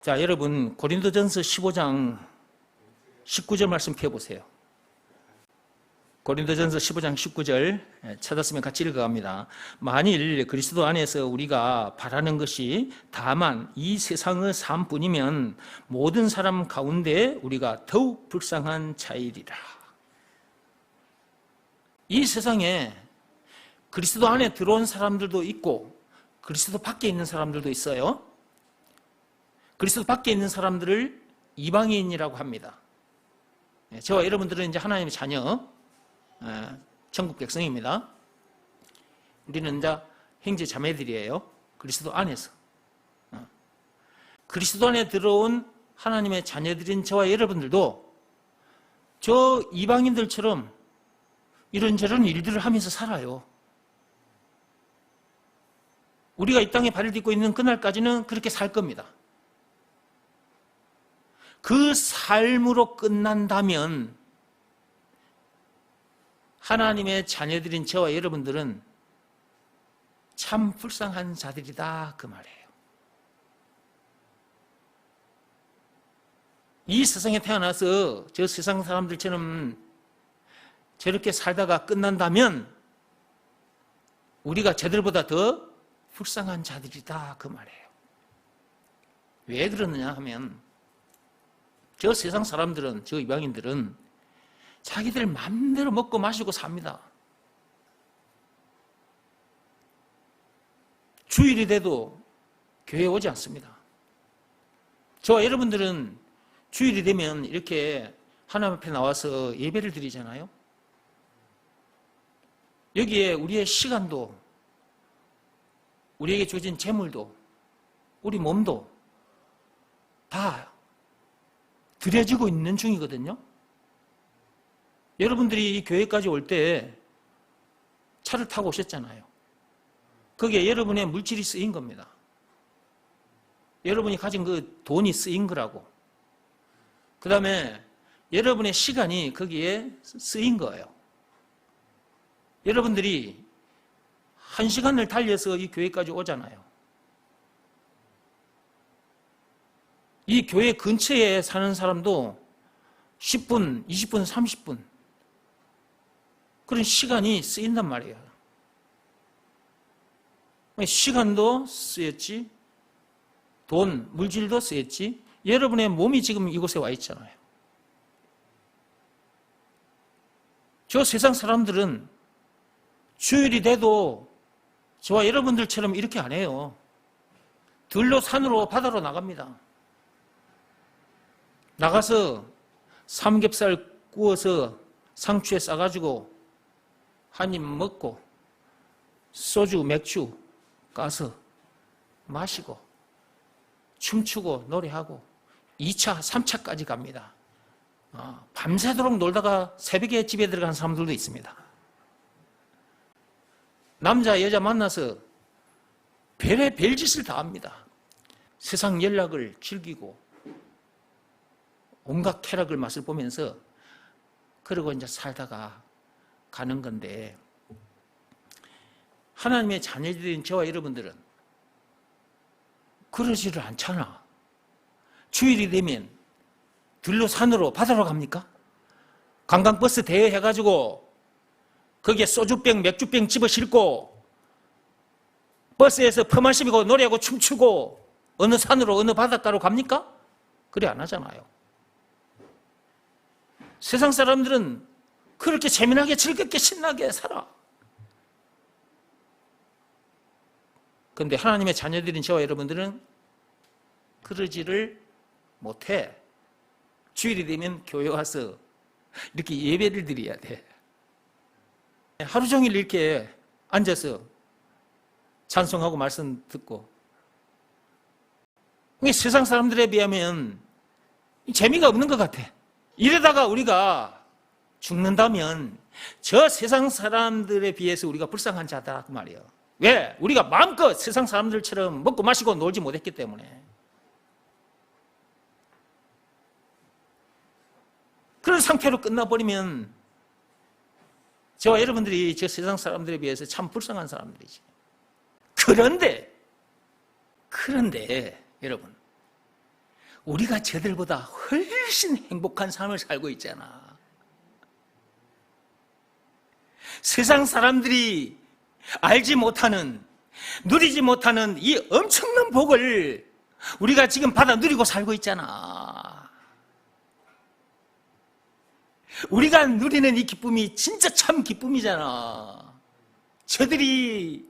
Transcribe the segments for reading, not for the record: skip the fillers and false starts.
자, 여러분 고린도전서 15장 19절 말씀 펴보세요. 고린도전서 15장 19절 찾았으면 같이 읽어갑니다. 만일 그리스도 안에서 우리가 바라는 것이 다만 이 세상의 삶뿐이면 모든 사람 가운데 우리가 더욱 불쌍한 자이리라. 이 세상에 그리스도 안에 들어온 사람들도 있고 그리스도 밖에 있는 사람들도 있어요. 그리스도 밖에 있는 사람들을 이방인이라고 합니다. 저와 여러분들은 이제 하나님의 자녀, 천국 백성입니다. 우리는 이제 형제 자매들이에요. 그리스도 안에서. 그리스도 안에 들어온 하나님의 자녀들인 저와 여러분들도 저 이방인들처럼 이런저런 일들을 하면서 살아요. 우리가 이 땅에 발을 딛고 있는 그날까지는 그렇게 살 겁니다. 그 삶으로 끝난다면 하나님의 자녀들인 저와 여러분들은 참 불쌍한 자들이다 그 말이에요. 이 세상에 태어나서 저 세상 사람들처럼 저렇게 살다가 끝난다면 우리가 저들보다 더 불쌍한 자들이다 그 말이에요. 왜 그러느냐 하면 저 세상 사람들은, 저 이방인들은 자기들 마음대로 먹고 마시고 삽니다. 주일이 돼도 교회에 오지 않습니다. 저와 여러분들은 주일이 되면 이렇게 하나님 앞에 나와서 예배를 드리잖아요. 여기에 우리의 시간도, 우리에게 주어진 재물도, 우리 몸도 다 드려지고 있는 중이거든요. 여러분들이 이 교회까지 올 때 차를 타고 오셨잖아요. 거기에 여러분의 물질이 쓰인 겁니다. 여러분이 가진 그 돈이 쓰인 거라고. 그 다음에 여러분의 시간이 거기에 쓰인 거예요. 여러분들이 1시간을 달려서 이 교회까지 오잖아요. 이 교회 근처에 사는 사람도 10분, 20분, 30분 그런 시간이 쓰인단 말이에요. 시간도 쓰였지, 돈, 물질도 쓰였지, 여러분의 몸이 지금 이곳에 와 있잖아요. 저 세상 사람들은 주일이 돼도 저와 여러분들처럼 이렇게 안 해요. 들로 산으로 바다로 나갑니다. 나가서 삼겹살 구워서 상추에 싸가지고 한 입 먹고 소주, 맥주 까서 마시고 춤추고 노래하고 2차, 3차까지 갑니다. 밤새도록 놀다가 새벽에 집에 들어가는 사람들도 있습니다. 남자, 여자 만나서 별의 별짓을 다 합니다. 세상 연락을 즐기고 온갖 쾌락을 맛을 보면서 그러고 이제 살다가 가는 건데, 하나님의 자녀들인 저와 여러분들은 그러지를 않잖아. 주일이 되면 들로 산으로 바다로 갑니까? 관광버스 대여해가지고 거기에 소주병, 맥주병 집어 싣고 버스에서 퍼마시고 노래하고 춤추고 어느 산으로 어느 바닷가로 갑니까? 그래 안 하잖아요. 세상 사람들은 그렇게 재미나게 즐겁게 신나게 살아. 그런데 하나님의 자녀들인 저와 여러분들은 그러지를 못해. 주일이 되면 교회 와서 이렇게 예배를 드려야 돼. 하루 종일 이렇게 앉아서 찬송하고 말씀 듣고, 세상 사람들에 비하면 재미가 없는 것 같아. 이러다가 우리가 죽는다면 저 세상 사람들에 비해서 우리가 불쌍한 자다 그 말이에요. 왜? 우리가 마음껏 세상 사람들처럼 먹고 마시고 놀지 못했기 때문에. 그런 상태로 끝나버리면 저와 여러분들이 저 세상 사람들에 비해서 참 불쌍한 우리가 저들보다 훨씬 행복한 삶을 살고 있잖아. 세상 사람들이 알지 못하는, 누리지 못하는 이 엄청난 복을 우리가 지금 받아 누리고 살고 있잖아. 우리가 누리는 이 기쁨이 진짜 참 기쁨이잖아. 저들이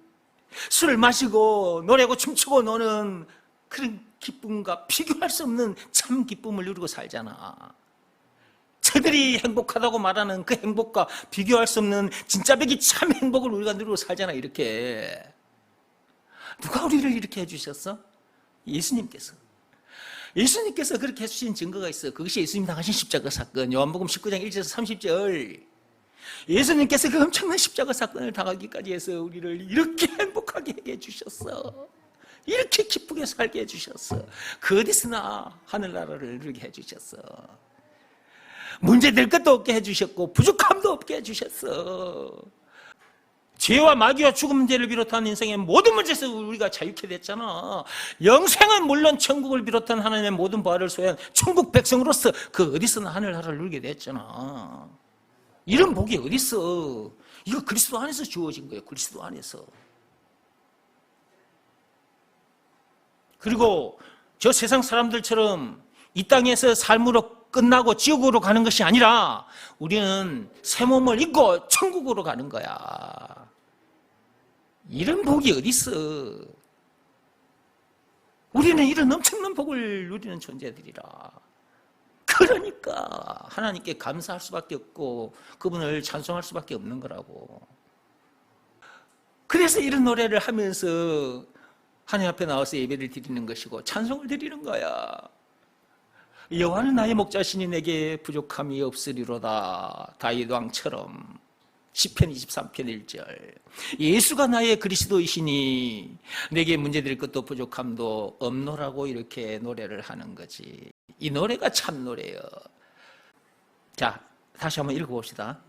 술을 마시고 노래하고 춤추고 노는 그런 기쁨과 비교할 수 없는 참 기쁨을 누리고 살잖아. 저들이 행복하다고 말하는 그 행복과 비교할 수 없는 진짜 백이 참 행복을 우리가 누리고 살잖아. 이렇게 누가 우리를 이렇게 해주셨어? 예수님께서. 예수님께서 그렇게 해주신 증거가 있어. 그것이 예수님 당하신 십자가 사건. 요한복음 19장 1절에서 30절. 예수님께서 그 엄청난 십자가 사건을 당하기까지 해서 우리를 이렇게 행복하게 해주셨어. 이렇게 기쁘게 살게 해주셨어. 그 어디서나 하늘나라를 누리게 해주셨어. 문제될 것도 없게 해주셨고 부족함도 없게 해주셨어. 죄와 마귀와 죽음 문제를 비롯한 인생의 모든 문제에서 우리가 자유케 됐잖아. 영생은 물론 천국을 비롯한 하나님의 모든 부활을 소유한 천국 백성으로서 그 어디서나 하늘나라를 누리게 됐잖아. 이런 복이 어딨어. 이거 그리스도 안에서 주어진 거예요. 그리스도 안에서. 그리고 저 세상 사람들처럼 이 땅에서 삶으로 끝나고 지옥으로 가는 것이 아니라 우리는 새 몸을 입고 천국으로 가는 거야. 이런 복이 어딨어. 우리는 이런 엄청난 복을 누리는 존재들이라. 그러니까 하나님께 감사할 수밖에 없고 그분을 찬송할 수밖에 없는 거라고. 그래서 이런 노래를 하면서 하나님 앞에 나와서 예배를 드리는 것이고 찬송을 드리는 거야. 여호와는 나의 목자시니 내게 부족함이 없으리로다. 다윗 왕처럼. 시편 23편 1절. 예수가 나의 그리스도이시니 내게 문제될 것도 부족함도 없노라고 이렇게 노래를 하는 거지. 이 노래가 참 노래예요. 자, 다시 한번 읽어봅시다.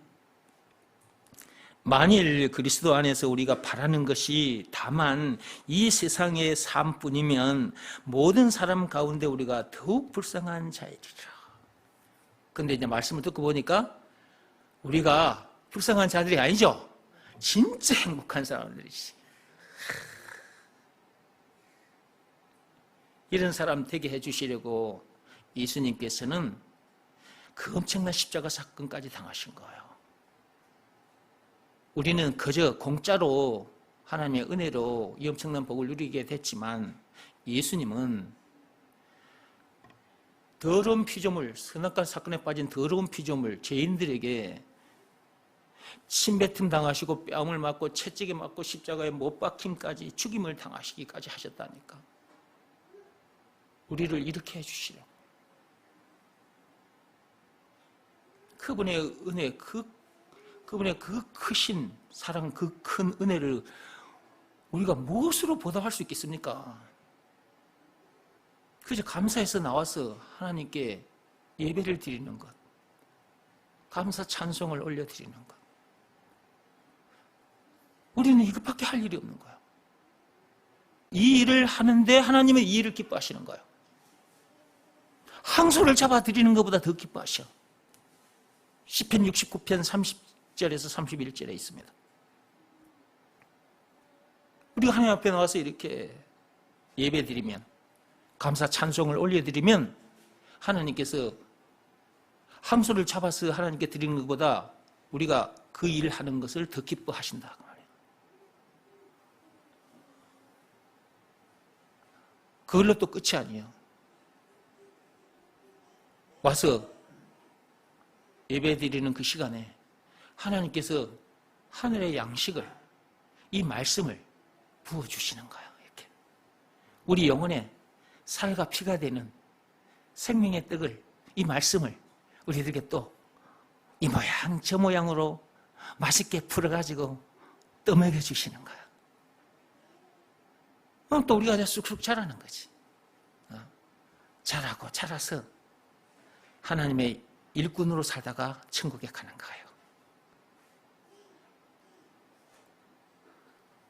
만일 그리스도 안에서 우리가 바라는 것이 다만 이 세상의 삶뿐이면 모든 사람 가운데 우리가 더욱 불쌍한 자이리라. 근데 이제 말씀을 듣고 보니까 우리가 불쌍한 자들이 아니죠. 진짜 행복한 사람들이지. 이런 사람 되게 해주시려고 예수님께서는 그 엄청난 십자가 사건까지 당하신 거예요. 우리는 그저 공짜로 하나님의 은혜로 이 엄청난 복을 누리게 됐지만 예수님은 더러운 피조물, 선악과 사건에 빠진 더러운 피조물, 죄인들에게 침뱉음 당하시고 뺨을 맞고 채찍에 맞고 십자가에 못 박힘까지 죽임을 당하시기까지 하셨다니까. 우리를 이렇게 해주시려고. 그분의 은혜, 그분의 그 크신 사랑, 그 큰 은혜를 우리가 무엇으로 보답할 수 있겠습니까? 그저 감사해서 나와서 하나님께 예배를 드리는 것, 감사 찬송을 올려드리는 것. 우리는 이것밖에 할 일이 없는 거예요. 이 일을 하는데 하나님은 이 일을 기뻐하시는 거예요. 항소를 잡아드리는 것보다 더 기뻐하셔. 시편 69편 30절에서 31절에 있습니다. 우리가 하나님 앞에 나와서 이렇게 예배드리면, 감사 찬송을 올려드리면 하나님께서 항소를 잡아서 하나님께 드리는 것보다 우리가 그 일을 하는 것을 더 기뻐하신다. 그걸로 또 끝이 아니에요. 와서 예배 드리는 그 시간에 하나님께서 하늘의 양식을, 이 말씀을 부어주시는 거예요. 이렇게. 우리 영혼에 살과 피가 되는 생명의 떡을, 이 말씀을 우리들에게 또 이 모양 저 모양으로 맛있게 풀어가지고 떠먹여 주시는 거예요. 또 우리가 쑥쑥 자라는 거지. 자라고 자라서 하나님의 일꾼으로 살다가 천국에 가는 거예요.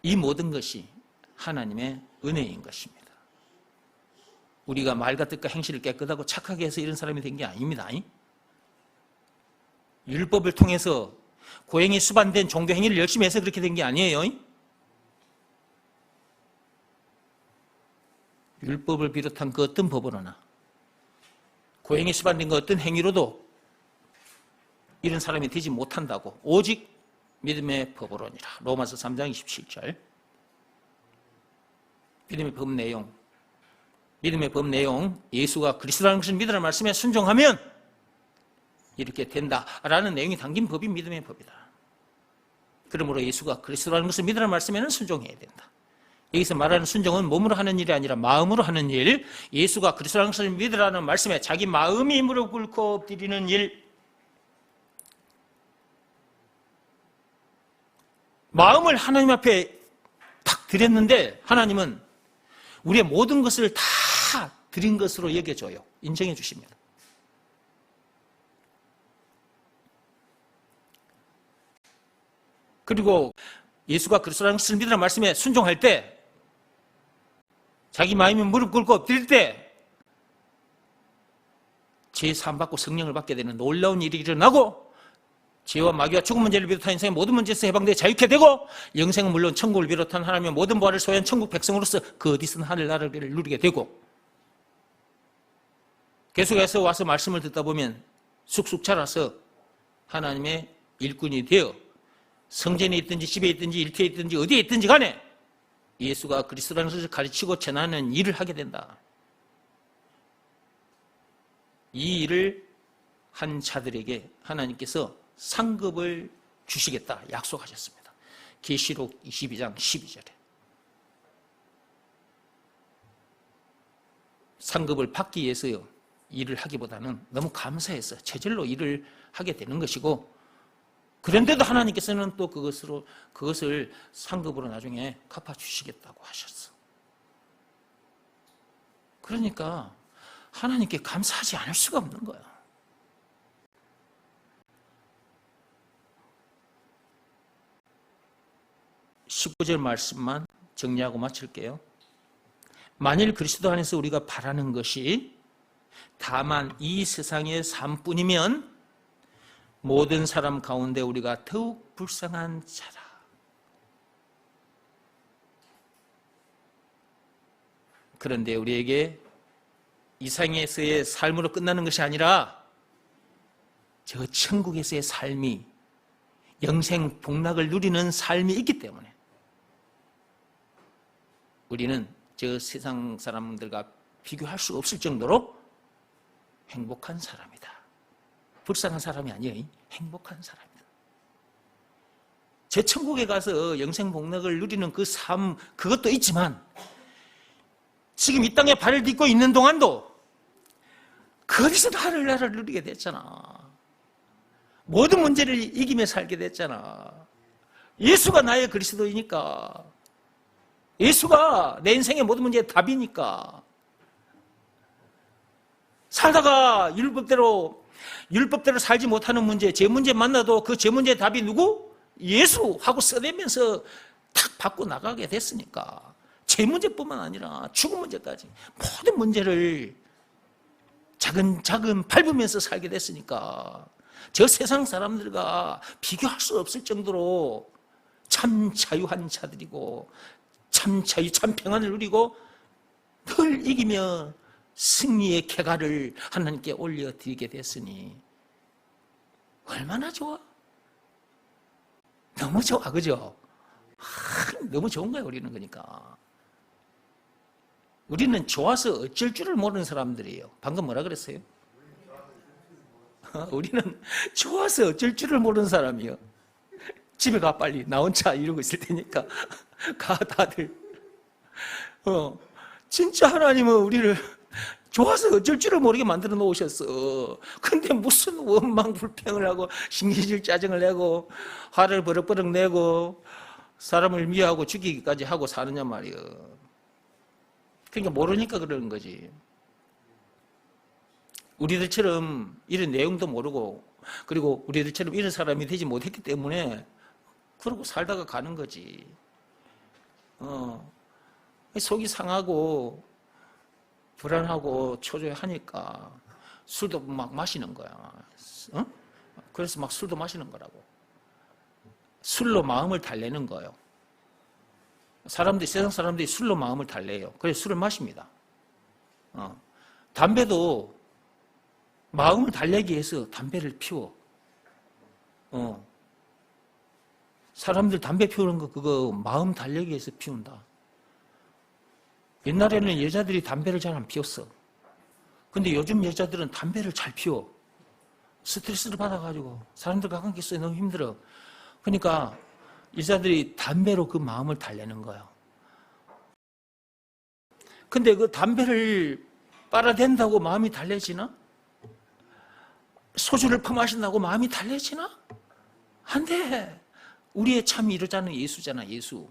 이 모든 것이 하나님의 은혜인 것입니다. 우리가 말과 뜻과 행실을 깨끗하고 착하게 해서 이런 사람이 된 게 아닙니다. 율법을 통해서 고행이 수반된 종교 행위를 열심히 해서 그렇게 된 게 아니에요. 율법을 비롯한 그 어떤 법으로나 고행이 수반된 그 어떤 행위로도 이런 사람이 되지 못한다고. 오직 믿음의 법으로니라. 로마서 3장 27절. 믿음의 법 내용. 믿음의 법 내용, 예수가 그리스도라는 것을 믿으라는 말씀에 순종하면 이렇게 된다라는 내용이 담긴 법이 믿음의 법이다. 그러므로 예수가 그리스도라는 것을 믿으라는 말씀에는 순종해야 된다. 여기서 말하는 순종은 몸으로 하는 일이 아니라 마음으로 하는 일, 예수가 그리스도라는 것을 믿으라는 말씀에 자기 마음이 무릎 꿇고 엎드리는 일, 마음을 하나님 앞에 탁 드렸는데 하나님은 우리의 모든 것을 다 드린 것으로 여겨줘요. 인정해 주십니다. 그리고 예수가 그리스도라는 것을 믿으라는 말씀에 순종할 때, 자기 마음이 무릎 꿇고 엎드릴 때 죄 사함 받고 성령을 받게 되는 놀라운 일이 일어나고, 죄와 마귀와 죽음 문제를 비롯한 인생의 모든 문제에서 해방되어 자유케 되고, 영생은 물론 천국을 비롯한 하나님의 모든 부활을 소유한 천국 백성으로서 그 어디서든 하늘나라를 누리게 되고, 계속해서 와서 말씀을 듣다 보면 쑥쑥 자라서 하나님의 일꾼이 되어 성전에 있든지 집에 있든지 일터에 있든지 어디에 있든지 간에 예수가 그리스도라는 것을 가르치고 전하는 일을 하게 된다. 이 일을 한 자들에게 하나님께서 상급을 주시겠다 약속하셨습니다. 계시록 22장 12절에. 상급을 받기 위해서요, 일을 하기보다는 너무 감사해서 저절로 일을 하게 되는 것이고, 그런데도 하나님께서는 또 그것을 상급으로 나중에 갚아주시겠다고 하셨어. 그러니까 하나님께 감사하지 않을 수가 없는 거야. (19절) 말씀만 정리하고 마칠게요. 만일 그리스도 안에서 우리가 바라는 것이 다만 이 세상의 삶뿐이면 모든 사람 가운데 우리가 더욱 불쌍한 자라. 그런데 우리에게 이 세상에서의 삶으로 끝나는 것이 아니라 저 천국에서의 삶이, 영생 복락을 누리는 삶이 있기 때문에 우리는 저 세상 사람들과 비교할 수 없을 정도로 행복한 사람이다. 불쌍한 사람이 아니에요. 행복한 사람이다. 제 천국에 가서 영생 복락을 누리는 그 삶, 그것도 있지만 지금 이 땅에 발을 딛고 있는 동안도 거기서 하늘나라를 누리게 됐잖아. 모든 문제를 이기며 살게 됐잖아. 예수가 나의 그리스도이니까, 예수가 내 인생의 모든 문제의 답이니까. 살다가 율법대로 살지 못하는 문제, 제 문제 만나도 그 제 문제의 답이 누구? 예수 하고 써내면서 탁 받고 나가게 됐으니까. 제 문제뿐만 아니라 죽음 문제까지 모든 문제를 차근차근 밟으면서 살게 됐으니까 저 세상 사람들과 비교할 수 없을 정도로 참 자유한 자들이고 참 자유, 참 평안을 누리고 늘 이기며 승리의 쾌가를 하나님께 올려드리게 됐으니 얼마나 좋아? 너무 좋아, 그죠? 너무 좋은 거야, 우리는. 그러니까 우리는 좋아서 어쩔 줄을 모르는 사람들이에요. 방금 뭐라 그랬어요? 우리는 좋아서 어쩔 줄을 모르는 사람이에요. 집에 가, 빨리. 나 혼자 이러고 있을 테니까 가, 다들. 진짜 하나님은 우리를 좋아서 어쩔 줄을 모르게 만들어 놓으셨어. 근데 무슨 원망 불평을 하고 신기질 짜증을 내고 화를 버럭버럭 내고 사람을 미워하고 죽이기까지 하고 사느냐 말이에요. 그러니까 모르니까 그러는 거지. 우리들처럼 이런 내용도 모르고, 그리고 우리들처럼 이런 사람이 되지 못했기 때문에 그러고 살다가 가는 거지. 속이 상하고 불안하고 초조해하니까 술도 막 마시는 거야. 어? 그래서 막 술도 마시는 거라고. 술로 마음을 달래는 거예요. 세상 사람들이 술로 마음을 달래요. 그래서 술을 마십니다. 담배도 마음을 달래기 위해서 담배를 피워. 사람들 담배 피우는 거 그거 마음 달래기 위해서 피운다. 옛날에는 여자들이 담배를 잘 안 피웠어. 근데 요즘 여자들은 담배를 잘 피워. 스트레스를 받아가지고 사람들과 관계 속에 너무 힘들어. 그러니까 여자들이 담배로 그 마음을 달래는 거예요. 근데 그 담배를 빨아댄다고 마음이 달래지나? 소주를 퍼마신다고 마음이 달래지나? 안 돼. 우리의 참 이루자는 예수잖아, 예수.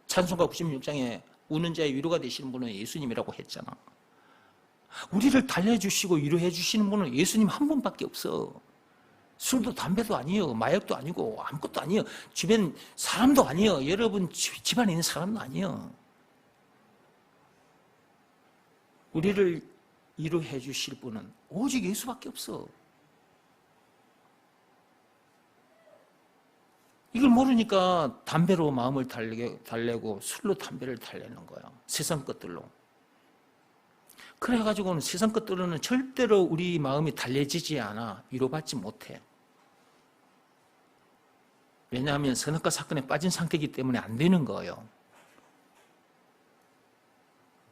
찬송가 96장에 우는 자의 위로가 되시는 분은 예수님이라고 했잖아. 우리를 달래주시고 위로해 주시는 분은 예수님 한 분밖에 없어. 술도 담배도 아니에요. 마약도 아니고 아무것도 아니에요. 주변 사람도 아니에요. 여러분 집안에 있는 사람도 아니에요. 우리를 위로해 주실 분은 오직 예수밖에 없어. 이걸 모르니까 담배로 마음을 달래고 술로 담배를 달래는 거야. 세상 것들로. 그래가지고는 세상 것들로는 절대로 우리 마음이 달래지지 않아. 위로받지 못해. 왜냐하면 선악과 사건에 빠진 상태이기 때문에 안 되는 거예요.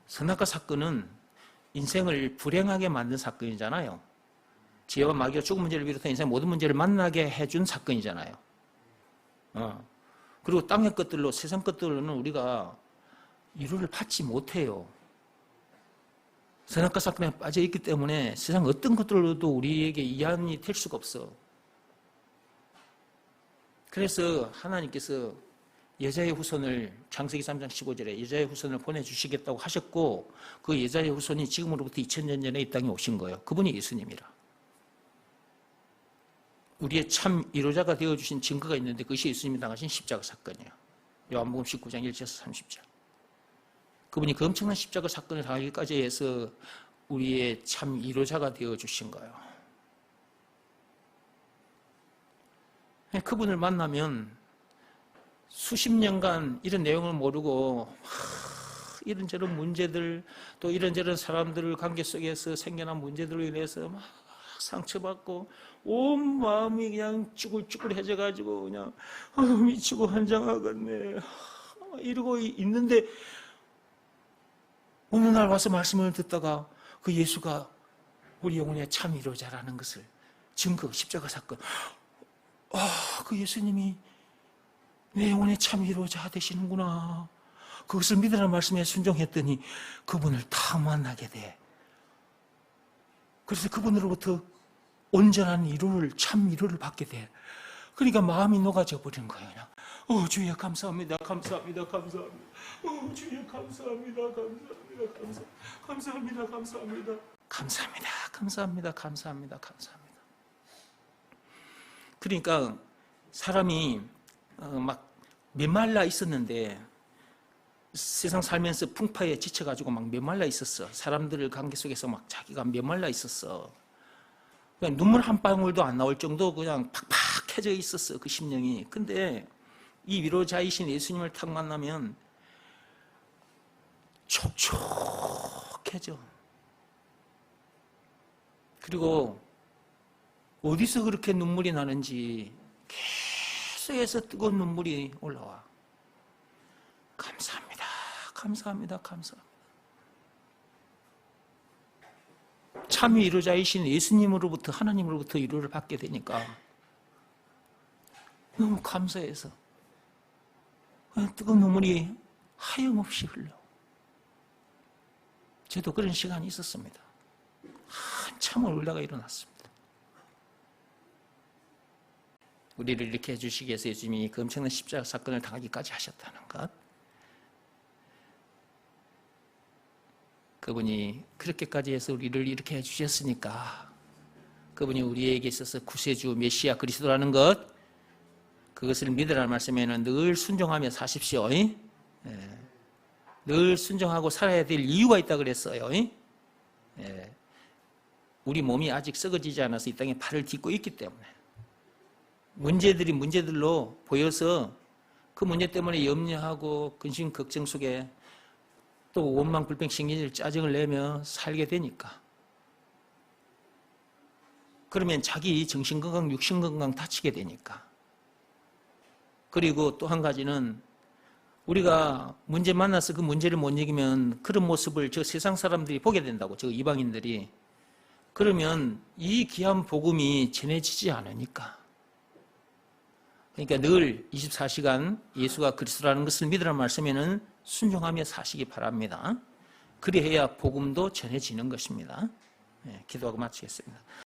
선악과 사건은 인생을 불행하게 만든 사건이잖아요. 지혜와 마귀와 죽은 문제를 비롯한 인생 모든 문제를 만나게 해준 사건이잖아요. 그리고 땅의 것들로, 세상 것들로는 우리가 위로를 받지 못해요. 선악과 사건에 빠져 있기 때문에 세상 어떤 것들로도 우리에게 이안이 될 수가 없어. 그래서 하나님께서 여자의 후손을 창세기 3장 15절에 여자의 후손을 보내주시겠다고 하셨고 그 여자의 후손이 지금으로부터 2000년 전에 이 땅에 오신 거예요. 그분이 예수님이라. 우리의 참 위로자가 되어주신 증거가 있는데 그것이 예수님이 당하신 십자가 사건이에요. 요한복음 19장 1절에서 30절. 그분이 그 엄청난 십자가 사건을 당하기까지 해서 우리의 참 위로자가 되어주신 거예요. 그분을 만나면 수십 년간 이런 내용을 모르고 이런저런 문제들 또 이런저런 사람들 관계 속에서 생겨난 문제들로 인해서 막 상처받고 온 마음이 그냥 쭈글쭈글해져가지고 그냥 미치고 환장하겠네 이러고 있는데 어느 날 와서 말씀을 듣다가 그 예수가 우리 영혼의 참 위로자라는 것을 증거 십자가 사건 그 예수님이 내 영혼의 참 위로자 되시는구나. 그것을 믿으라는 말씀에 순종했더니 그분을 다 만나게 돼. 그래서 그분으로부터 온전한 위로를, 참 위로를 받게 돼. 그러니까 마음이 녹아져 버린 거예요. 그냥. 주여 감사합니다. 감사합니다. 감사합니다. 주여 감사합니다. 감사합니다. 감사합니다. 감사합니다. 감사합니다. 감사합니다. 감사합니다. 감사합니다. 그러니까 사람이 막 메말라 있었는데 세상 살면서 풍파에 지쳐가지고 막 메말라 있었어. 사람들 관계 속에서 막 자기가 메말라 있었어. 그냥 눈물 한 방울도 안 나올 정도 그냥 팍팍해져 있었어. 그 심령이. 근데 이 위로자이신 예수님을 탁 만나면 촉촉해져. 그리고 어디서 그렇게 눈물이 나는지 계속해서 뜨거운 눈물이 올라와. 감사합니다. 감사합니다. 감사합니다. 참 위로자이신 예수님으로부터 하나님으로부터 위로를 받게 되니까 너무 감사해서 뜨거운 눈물이 하염없이 흘러. 저도 그런 시간이 있었습니다. 한참을 울다가 일어났습니다. 우리를 이렇게 해주시기 위해서 예수님이 그 엄청난 십자가 사건을 당하기까지 하셨다는 것. 그분이 그렇게까지 해서 우리를 이렇게 해주셨으니까 그분이 우리에게 있어서 구세주 메시아 그리스도라는 것, 그것을 믿으라는 말씀에는 늘 순종하며 사십시오. 늘 순종하고 살아야 될 이유가 있다 그랬어요. 예. 우리 몸이 아직 썩어지지 않아서 이 땅에 발을 딛고 있기 때문에 문제들이 문제들로 보여서 그 문제 때문에 염려하고 근심 걱정 속에 또 원망 불평 신경질 짜증을 내며 살게 되니까 그러면 자기 정신건강 육신건강 다치게 되니까. 그리고 또 한 가지는 우리가 문제 만나서 그 문제를 못 이기면 그런 모습을 저 세상 사람들이 보게 된다고, 저 이방인들이. 그러면 이 귀한 복음이 전해지지 않으니까. 그러니까 늘 24시간 예수가 그리스도라는 것을 믿으라는 말씀에는 순종하며 사시기 바랍니다. 그리해야 복음도 전해지는 것입니다. 기도하고 마치겠습니다.